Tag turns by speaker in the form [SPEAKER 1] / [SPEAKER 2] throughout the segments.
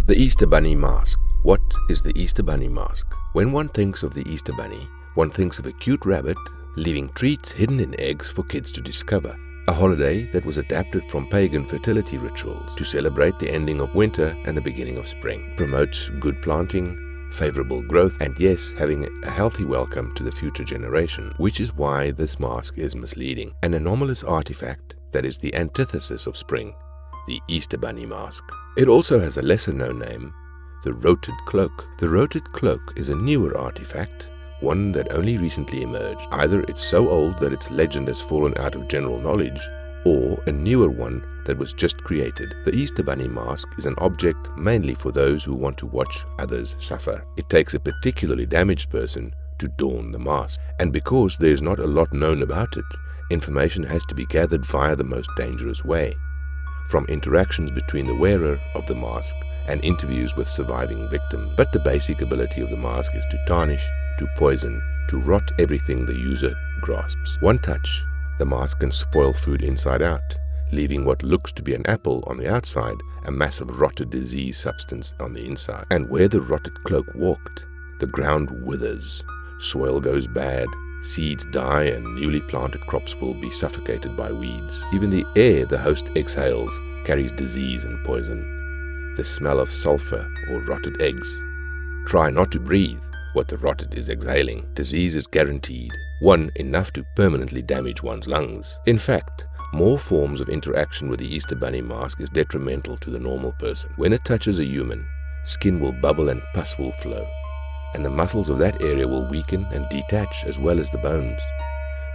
[SPEAKER 1] The Easter Bunny Mask. What is the Easter Bunny Mask? When one thinks of the Easter Bunny, one thinks of a cute rabbit leaving treats hidden in eggs for kids to discover. A holiday that was adapted from pagan fertility rituals to celebrate the ending of winter and the beginning of spring. Promotes good planting, favorable growth, and yes, having a healthy welcome to the future generation, which is why this mask is misleading. An anomalous artifact that is the antithesis of spring, the Easter Bunny Mask. It also has a lesser-known name, the Roted Cloak. The Roted Cloak is a newer artifact, one that only recently emerged. Either it's so old that its legend has fallen out of general knowledge, or a newer one that was just created. The Easter Bunny Mask is an object mainly for those who want to watch others suffer. It takes a particularly damaged person to don the mask, and because there is not a lot known about it, information has to be gathered via the most dangerous way. From interactions between the wearer of the mask and interviews with surviving victims. But the basic ability of the mask is to tarnish, to poison, to rot everything the user grasps. One touch, the mask can spoil food inside out, leaving what looks to be an apple on the outside, a mass of rotted disease substance on the inside. And where the Rotted Cloak walked, the ground withers, soil goes bad, seeds die, and newly planted crops will be suffocated by weeds. Even the air the host exhales carries disease and poison. The smell of sulfur or rotted eggs. Try not to breathe what the rotted is exhaling. Disease is guaranteed, one enough to permanently damage one's lungs. In fact, more forms of interaction with the Easter Bunny Mask is detrimental to the normal person. When it touches a human, skin will bubble and pus will flow, and the muscles of that area will weaken and detach as well as the bones.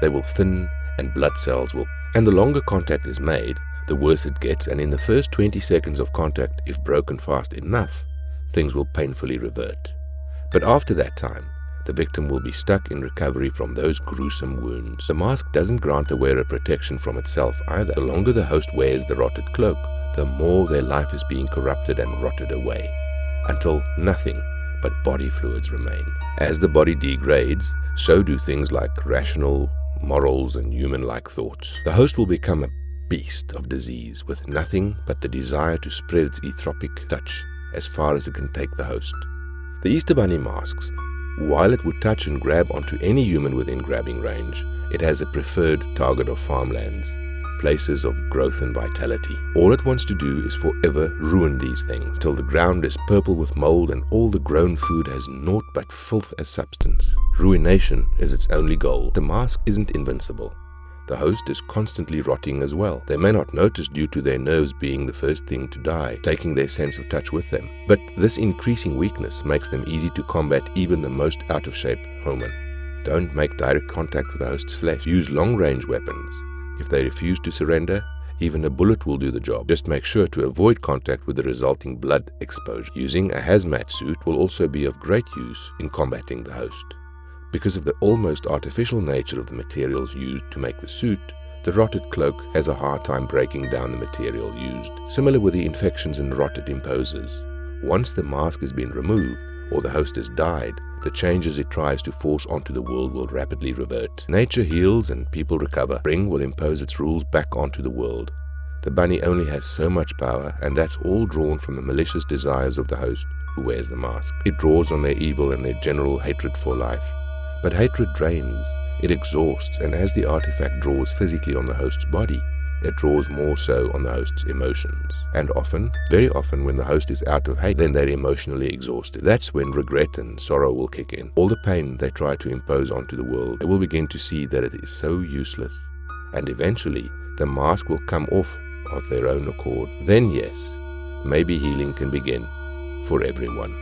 [SPEAKER 1] They will thin and blood cells will, and the longer contact is made, the worse it gets, and in the first 20 seconds of contact, if broken fast enough, things will painfully revert. But after that time, the victim will be stuck in recovery from those gruesome wounds. The mask doesn't grant the wearer protection from itself either. The longer the host wears the Rotted Cloak, the more their life is being corrupted and rotted away, until nothing but body fluids remain. As the body degrades, so do things like rational, morals, and human-like thoughts. The host will become a beast of disease with nothing but the desire to spread its ethiopic touch as far as it can take the host. The Easter Bunny Masks, while it would touch and grab onto any human within grabbing range, it has a preferred target of farmlands, places of growth and vitality. All it wants to do is forever ruin these things, till the ground is purple with mold and all the grown food has naught but filth as substance. Ruination is its only goal. The mask isn't invincible. The host is constantly rotting as well. They may not notice due to their nerves being the first thing to die, taking their sense of touch with them. But this increasing weakness makes them easy to combat even the most out-of-shape homen. Don't make direct contact with the host's flesh. Use long-range weapons. If they refuse to surrender, even a bullet will do the job. Just make sure to avoid contact with the resulting blood exposure. Using a hazmat suit will also be of great use in combating the host. Because of the almost artificial nature of the materials used to make the suit, the Rotted Cloak has a hard time breaking down the material used. Similar with the infections and rot it imposes. Once the mask has been removed, or the host has died, the changes it tries to force onto the world will rapidly revert. Nature heals and people recover. Spring will impose its rules back onto the world. The bunny only has so much power, and that's all drawn from the malicious desires of the host who wears the mask. It draws on their evil and their general hatred for life. But hatred drains, it exhausts, and as the artifact draws physically on the host's body, it draws more so on the host's emotions. And often, very often, when the host is out of hate, then they're emotionally exhausted. That's when regret and sorrow will kick in. All the pain they try to impose onto the world, they will begin to see that it is so useless. And eventually, the mask will come off of their own accord. Then yes, maybe healing can begin for everyone.